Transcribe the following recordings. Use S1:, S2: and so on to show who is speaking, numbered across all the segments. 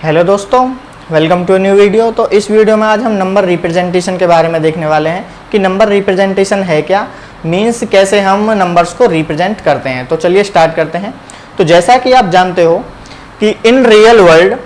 S1: Hello दोस्तों, welcome to new video. तो इस वीडियो में आज हम नंबर रिप्रेजेंटेशन के बारे में देखने वाले हैं कि नंबर रिप्रेजेंटेशन है क्या, मीन्स कैसे हम नंबर्स को रिप्रेजेंट करते हैं। तो चलिए स्टार्ट करते हैं। तो जैसा कि आप जानते हो कि in real world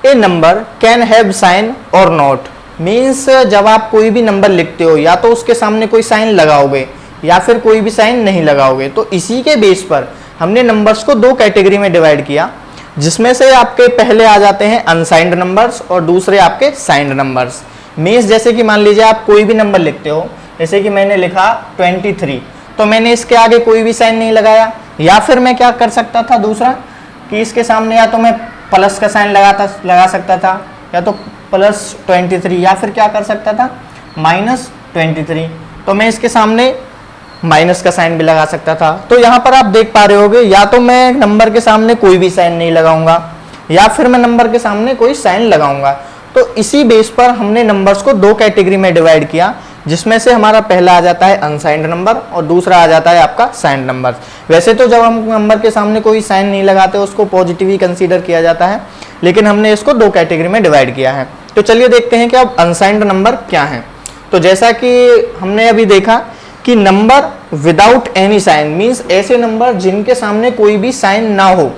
S1: a number can have sign और नॉट, मीन्स जब आप कोई भी नंबर लिखते हो या तो उसके सामने कोई साइन लगाओगे या फिर कोई भी साइन नहीं लगाओगे। तो इसी के बेस पर हमने नंबर्स को दो कैटेगरी में डिवाइड किया, जिसमें से आपके पहले आ जाते हैं अनसाइंड नंबर्स और दूसरे आपके साइंड नंबर्स। मीन्स जैसे कि मान लीजिए आप कोई भी नंबर लिखते हो, जैसे कि मैंने लिखा 23, तो मैंने इसके आगे कोई भी साइन नहीं लगाया, या फिर मैं क्या कर सकता था दूसरा कि इसके सामने या तो मैं प्लस का साइन लगा सकता था, या तो +23, या फिर क्या कर सकता था -23, तो मैं इसके सामने माइनस का साइन भी लगा सकता था। तो यहाँ पर आप देख पा रहे होगे, या तो मैं नंबर के सामने कोई भी साइन नहीं लगाऊंगा या फिर मैं नंबर के सामने कोई साइन लगाऊंगा। तो इसी बेस पर हमने नंबर्स को दो कैटेगरी में डिवाइड किया, जिसमें से हमारा पहला आ जाता है अनसाइंड नंबर और दूसरा आ जाता है आपका साइंड नंबर। वैसे तो जब हम नंबर के सामने कोई साइन नहीं लगाते उसको पॉजिटिव ही कंसीडर किया जाता है, लेकिन हमने इसको दो कैटेगरी में डिवाइड किया है। तो चलिए देखते हैं कि अब अनसाइंड नंबर क्या है। तो जैसा कि हमने अभी देखा कि number without any sign, means ऐसे नंबर जिनके सामने कोई भी साइन ना हो,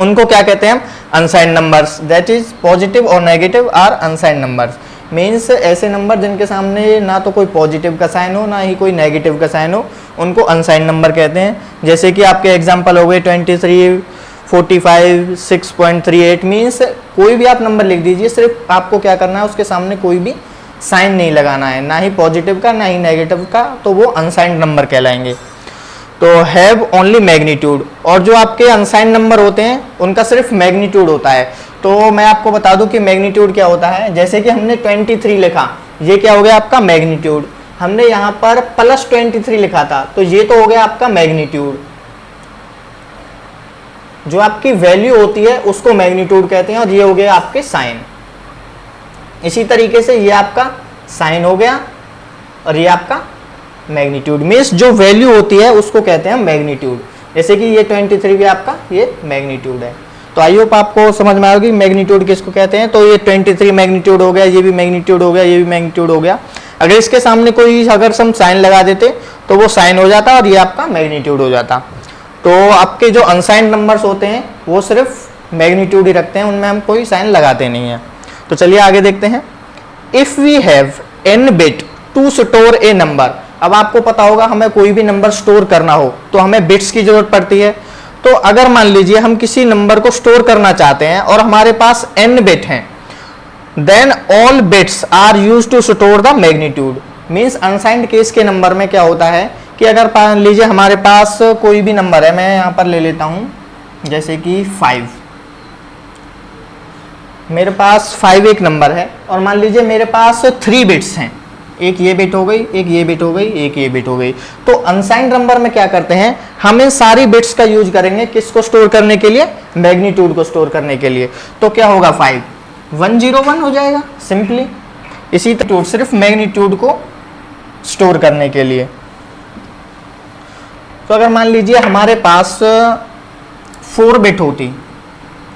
S1: उनको क्या कहते हैं हम unsigned numbers. That is positive और negative are unsigned numbers. Means ऐसे नंबर जिनके सामने ना तो कोई पॉजिटिव का साइन हो ना ही कोई नेगेटिव का साइन हो, उनको अनसाइंड नंबर कहते हैं। जैसे कि आपके एग्जाम्पल हो गए 23, 45, 6.38। मीन्स कोई भी आप नंबर लिख दीजिए, सिर्फ आपको क्या करना है उसके सामने कोई भी साइन नहीं लगाना है, ना ही पॉजिटिव का ना ही नेगेटिव का, तो वो अनसाइंड नंबर कहलाएंगे। तो हैव ओनली मैग्नीट्यूड, और जो आपके अनसाइंड नंबर होते हैं उनका सिर्फ मैग्नीट्यूड होता है। तो मैं आपको बता दूं कि मैग्नीट्यूड क्या होता है। जैसे कि हमने 23 लिखा, ये क्या हो गया आपका मैग्नीट्यूड। हमने यहाँ पर +23 लिखा था, तो ये तो हो गया आपका मैग्नीट्यूड। जो आपकी वैल्यू होती है उसको मैग्नीट्यूड कहते हैं, और ये हो गया आपके साइन। इसी तरीके से ये आपका साइन हो गया और ये आपका मैग्नीट्यूड। मीन्स जो वैल्यू होती है उसको कहते हैं मैग्नीट्यूड। जैसे कि ये 23 भी आपका ये मैग्नीट्यूड है। तो आई होप आपको समझ में आएगी मैग्नीट्यूड किसको कहते हैं। तो ये 23 मैग्नीट्यूड हो गया, ये भी मैग्नीट्यूड हो गया, ये भी मैग्नीट्यूड हो गया। अगर इसके सामने कोई अगर हम साइन लगा देते तो वो साइन हो जाता और ये आपका मैग्नीट्यूड हो जाता। तो आपके जो अनसाइंड नंबर्स होते हैं वो सिर्फ मैग्नीट्यूड ही रखते हैं, उनमें हम कोई साइन लगाते नहीं है। तो चलिए आगे देखते हैं। If we have n bit to store a number, अब आपको पता होगा हमें कोई भी नंबर स्टोर करना हो तो हमें बिट्स की जरूरत पड़ती है। तो अगर मान लीजिए हम किसी नंबर को स्टोर करना चाहते हैं और हमारे पास n बिट हैं, then all bits are used to store the magnitude. Means unsigned case के नंबर में क्या होता है कि अगर मान लीजिए हमारे पास कोई भी नंबर है, मैं यहां पर ले लेता हूं जैसे कि 5, मेरे पास 5 एक नंबर है और मान लीजिए मेरे पास 3 बिट्स हैं, एक ये बिट हो गई, एक ये बिट हो गई, एक ये बिट हो गई। तो अनसाइंड नंबर में क्या करते हैं, हम इन सारी बिट्स का यूज करेंगे किसको स्टोर करने के लिए, मैग्नीट्यूड को स्टोर करने के लिए। तो क्या होगा 5101 हो जाएगा सिंपली। इसी तरह सिर्फ मैग्नीट्यूड को स्टोर करने के लिए। तो अगर मान लीजिए हमारे पास 4 बिट होती,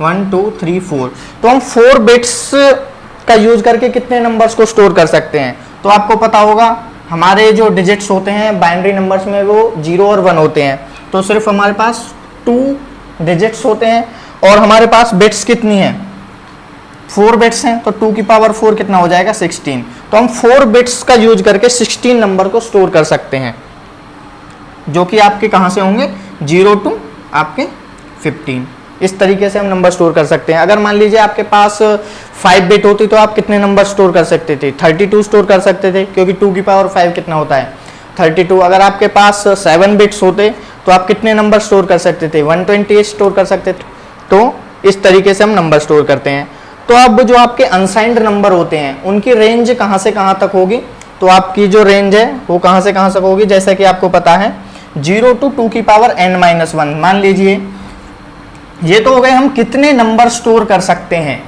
S1: 1 2 3 4, तो हम 4 बिट्स का यूज करके कितने नंबर्स को स्टोर कर सकते हैं। तो आपको पता होगा हमारे जो डिजिट्स होते हैं बाइनरी नंबर्स में वो 0 और 1 होते हैं। तो सिर्फ हमारे पास 2 डिजिट्स होते हैं और हमारे पास बिट्स कितनी हैं, 4 बिट्स हैं। तो 2 की पावर 4 कितना हो जाएगा 16। तो हम 4 बिट्स का यूज करके 16 नंबर को स्टोर कर सकते हैं, जो कि आपके कहाँ से होंगे 0 to आपके 15। इस तरीके से हम नंबर स्टोर कर सकते हैं। अगर मान लीजिए आपके पास 5 बिट होती तो आप कितने नंबर स्टोर कर सकते थे, 32 स्टोर कर सकते थे, क्योंकि 2 की पावर 5 कितना होता है 32। अगर आपके पास 7 बिट्स होते तो आप कितने नंबर स्टोर कर सकते थे, 128 स्टोर कर सकते थे। तो इस तरीके से हम नंबर स्टोर करते हैं। तो अब जो आपके अनसाइंड नंबर होते हैं उनकी रेंज कहाँ से कहाँ तक होगी, तो आपकी जो रेंज है वो कहाँ से कहाँ तक होगी, जैसा कि आपको पता है 0 to 2 की पावर n-1। मान लीजिए ये तो हो गए हम कितने नंबर स्टोर कर सकते हैं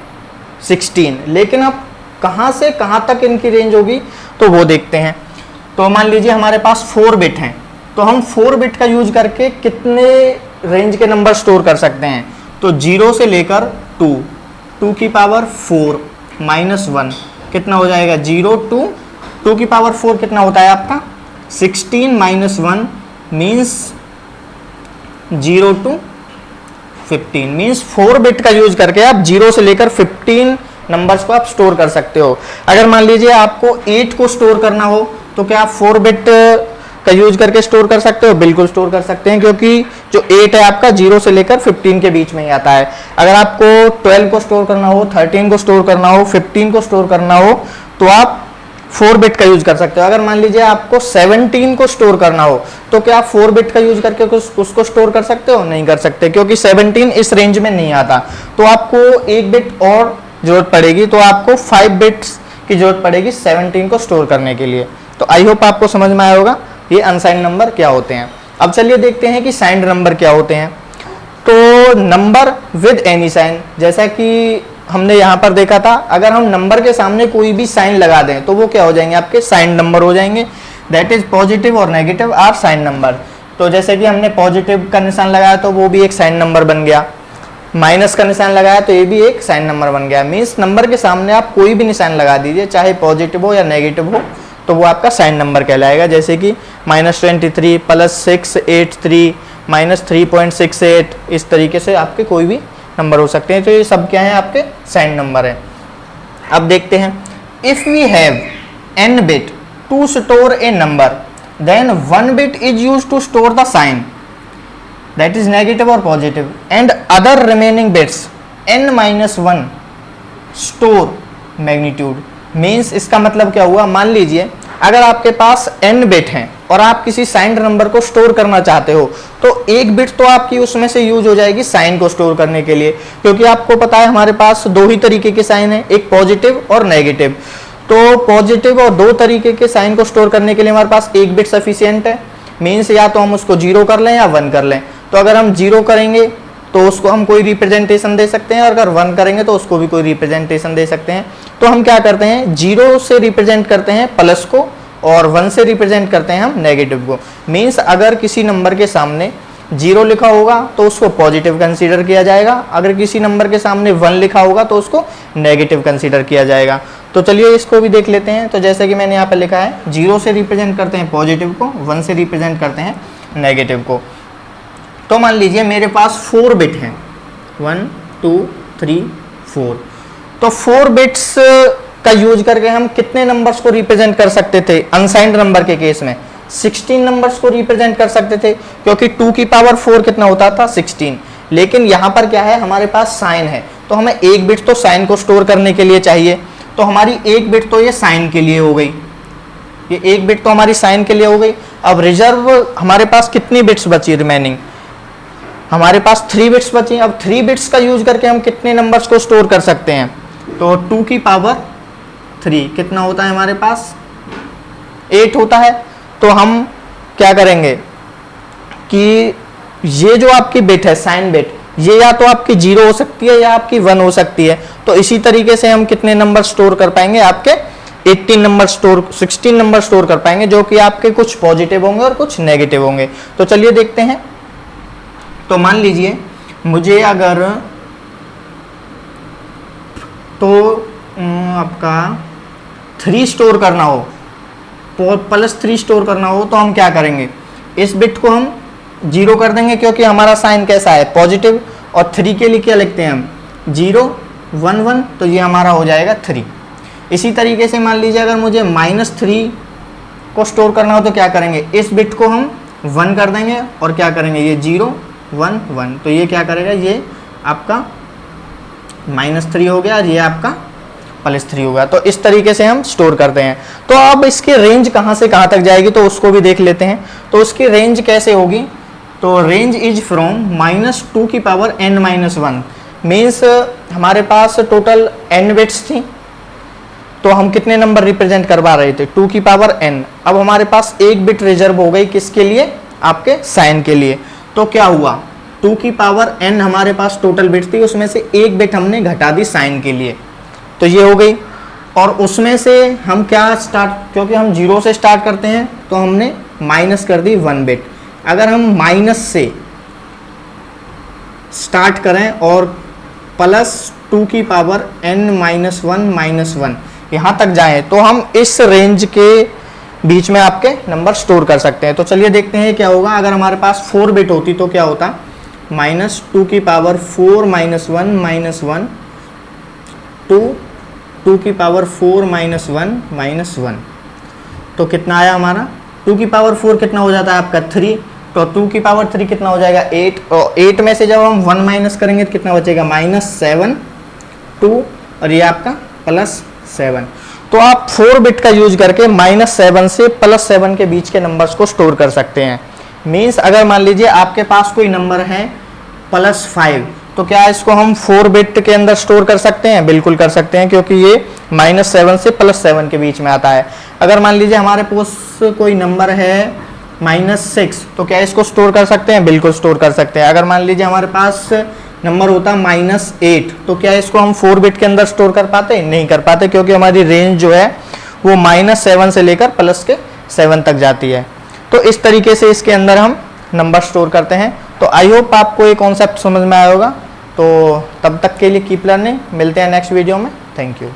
S1: 16, लेकिन अब कहाँ से कहाँ तक इनकी रेंज होगी तो वो देखते हैं। तो मान लीजिए हमारे पास 4 बिट हैं, तो हम 4 बिट का यूज करके कितने रेंज के नंबर स्टोर कर सकते हैं। तो 0 से लेकर 2, 2 की पावर 4 माइनस 1 कितना हो जाएगा 0 टू 2 की पावर 4 कितना होता है आपका 16 minus 1 means 0 to 15 means 4 bit का यूज करके आप 0 से लेकर 15 नंबर्स को आप स्टोर कर सकते हो। अगर मान लीजिए आपको 8 को स्टोर करना हो तो क्या आप 4 बिट का यूज करके स्टोर कर सकते हो? बिल्कुल स्टोर कर सकते हैं, क्योंकि जो 8 है आपका 0 से लेकर 15 के बीच में ही आता है। अगर आपको 12 को स्टोर करना हो, 13 को स्टोर करना हो, 15 को स्टोर करना हो तो आप 4 बिट का यूज कर सकते हो। अगर मान लीजिए आपको 17 को स्टोर करना हो तो क्या आप 4 बिट का यूज करके उसको स्टोर कर सकते हो? नहीं कर सकते, क्योंकि 17 इस रेंज में नहीं आता। तो आपको 1 बिट और जरूरत पड़ेगी, तो आपको 5 बिट्स की जरूरत पड़ेगी 17 को स्टोर करने के लिए। तो आई होप आपको समझ में आया होगा ये अनसाइंड नंबर क्या होते हैं। अब चलिए देखते हैं कि साइंड नंबर क्या होते हैं। तो नंबर विद एनी साइन, जैसा कि हमने यहाँ पर देखा था, अगर हम नंबर के सामने कोई भी साइन लगा दें तो वो क्या हो जाएंगे? आपके साइन नंबर हो जाएंगे। दैट इज पॉजिटिव और नेगेटिव आर साइन नंबर। तो जैसे कि हमने पॉजिटिव का निशान लगाया तो वो भी एक साइन नंबर बन गया, माइनस का निशान लगाया तो ये भी एक साइन नंबर बन गया। मीन्स नंबर के सामने आप कोई भी निशान लगा दीजिए, चाहे पॉजिटिव हो या नेगेटिव हो, तो वो आपका साइन नंबर कहलाएगा। जैसे कि -23 + 683 -3.68, इस तरीके से आपके कोई भी नंबर हो सकते हैं। तो ये सब क्या है? आपके साइन नंबर है। अब देखते हैं, if we have n bit to store a number then 1 bit is use to store the sign, that is negative और positive, and other remaining bits n-1 store magnitude. Means इसका मतलब क्या हुआ? मान लीजिए अगर आपके पास n बिट हैं और आप किसी साइंड नंबर को स्टोर करना चाहते हो तो 1 बिट तो आपकी उसमें से यूज हो जाएगी साइन को स्टोर करने के लिए, क्योंकि आपको पता है हमारे पास 2 ही तरीके के साइन है, एक पॉजिटिव और नेगेटिव। तो पॉजिटिव और 2 तरीके के साइन को स्टोर करने के लिए हमारे पास 1 बिट सफिशियंट है। मीन्स या तो हम उसको 0 कर लें या 1 कर लें। तो अगर हम 0 करेंगे तो उसको हम कोई रिप्रेजेंटेशन दे सकते हैं, और अगर 1 करेंगे तो उसको भी कोई रिप्रेजेंटेशन दे सकते हैं। तो हम क्या करते हैं? 0 से रिप्रेजेंट करते हैं प्लस को, और 1 से रिप्रेजेंट करते हैं हम नेगेटिव को। मीन्स अगर किसी नंबर के सामने 0 लिखा होगा तो उसको पॉजिटिव कंसीडर किया जाएगा, अगर किसी नंबर के सामने 1 लिखा होगा तो उसको नेगेटिव कंसीडर किया जाएगा। तो चलिए इसको भी देख लेते हैं। तो जैसे कि मैंने यहाँ पर लिखा है, 0 से रिप्रेजेंट करते हैं पॉजिटिव को, 1 से रिप्रेजेंट करते हैं नेगेटिव को। तो मान लीजिए मेरे पास 4 बिट हैं, 1 2 3 4। तो 4 बिट्स का यूज करके हम कितने नंबर्स को रिप्रेजेंट कर सकते थे? अनसाइंड नंबर के केस में 16 नंबर्स को रिप्रेजेंट कर सकते थे, क्योंकि 2 की पावर 4 कितना होता था? 16। लेकिन यहाँ पर क्या है? हमारे पास साइन है, तो हमें 1 बिट तो साइन को स्टोर करने के लिए चाहिए। तो हमारी 1 बिट तो ये साइन के लिए हो गई, ये 1 बिट तो हमारी साइन के लिए हो गई। अब रिजर्व हमारे पास कितनी बिट्स बची? रिमेनिंग हमारे पास 3 बिट्स बची। अब 3 बिट्स का यूज करके हम कितने नंबर्स को स्टोर कर सकते हैं? तो 2 की पावर 3 कितना होता है हमारे पास? 8 होता है। तो हम क्या करेंगे कि ये जो आपकी बिट है, साइन बिट, ये या तो आपकी 0 हो सकती है या आपकी 1 हो सकती है। तो इसी तरीके से हम कितने नंबर स्टोर कर पाएंगे? आपके 16 नंबर स्टोर कर पाएंगे, जो कि आपके कुछ पॉजिटिव होंगे और कुछ नेगेटिव होंगे। तो चलिए देखते हैं। तो मान लीजिए मुझे अगर तो आपका 3 स्टोर करना हो, +3 स्टोर करना हो, तो हम क्या करेंगे? इस बिट को हम 0 कर देंगे, क्योंकि हमारा साइन कैसा है? पॉजिटिव। और 3 के लिए क्या लिखते हैं हम? 0 1 1, तो ये हमारा हो जाएगा 3। इसी तरीके से मान लीजिए अगर मुझे -3 को स्टोर करना हो तो क्या करेंगे? इस बिट को हम 1 कर देंगे और क्या करेंगे? ये 0 1 1, तो ये क्या करेगा? ये आपका -3 हो गया और ये आपका +3 होगा। तो इस तरीके से हम स्टोर करते हैं। तो अब इसकी रेंज कहाँ से कहाँ तक जाएगी तो उसको भी देख लेते हैं। तो उसकी रेंज कैसे होगी? तो रेंज इज फ्रॉम -2 की पावर n-1। मीन्स हमारे पास टोटल n बिट्स थी, तो हम कितने नंबर रिप्रेजेंट करवा रहे थे? 2 की पावर n। अब हमारे पास 1 बिट रिजर्व हो गई, किसके लिए? आपके साइन के लिए। तो क्या हुआ? 2 की पावर n हमारे पास टोटल बिट थी, उसमें से 1 बिट हमने घटा दी साइन के लिए, तो ये हो गई। और उसमें से हम क्या स्टार्ट, क्योंकि हम 0 से स्टार्ट करते हैं, तो हमने माइनस कर दी 1 बिट। अगर हम माइनस से स्टार्ट करें और टू की पावर n माइनस वन यहाँ तक जाएं तो हम इस रेंज के बीच में आपके नंबर स्टोर कर सकते हैं। तो चलिए देखते हैं क्या होगा अगर हमारे पास 4 बिट होती तो क्या होता, माइनस टू की पावर 4 माइनस वन टू की पावर 4 माइनस वन तो कितना आया हमारा, 2 की पावर 4 कितना हो जाता है आपका 3, तो 2 की पावर 3 कितना हो जाएगा 8, और 8 में से जब हम 1 माइनस करेंगे तो कितना बचेगा -7 2 और ये आपका +7। तो आप 4 बिट का यूज करके -7 से +7 के बीच के नंबर्स को स्टोर कर सकते हैं। मीन्स अगर मान लीजिए आपके पास कोई नंबर है +5 तो क्या इसको हम 4 बिट के अंदर स्टोर कर सकते हैं, बिल्कुल कर सकते हैं, क्योंकि ये -7 से +7 के बीच में आता है। अगर मान लीजिए हमारे पास कोई नंबर है -6 तो क्या इसको स्टोर कर सकते हैं, बिल्कुल स्टोर कर सकते हैं। अगर मान लीजिए हमारे पास नंबर होता -8 तो क्या इसको हम 4 बिट के अंदर स्टोर कर पाते, नहीं कर पाते, क्योंकि हमारी रेंज जो है वो -7 से लेकर +7 तक जाती है। तो इस तरीके से इसके अंदर हम नंबर स्टोर करते हैं। तो आई होप आपको ये कॉन्सेप्ट समझ में आया होगा। तो तब तक के लिए कीप लर्निंग, मिलते हैं नेक्स्ट वीडियो में। Thank you.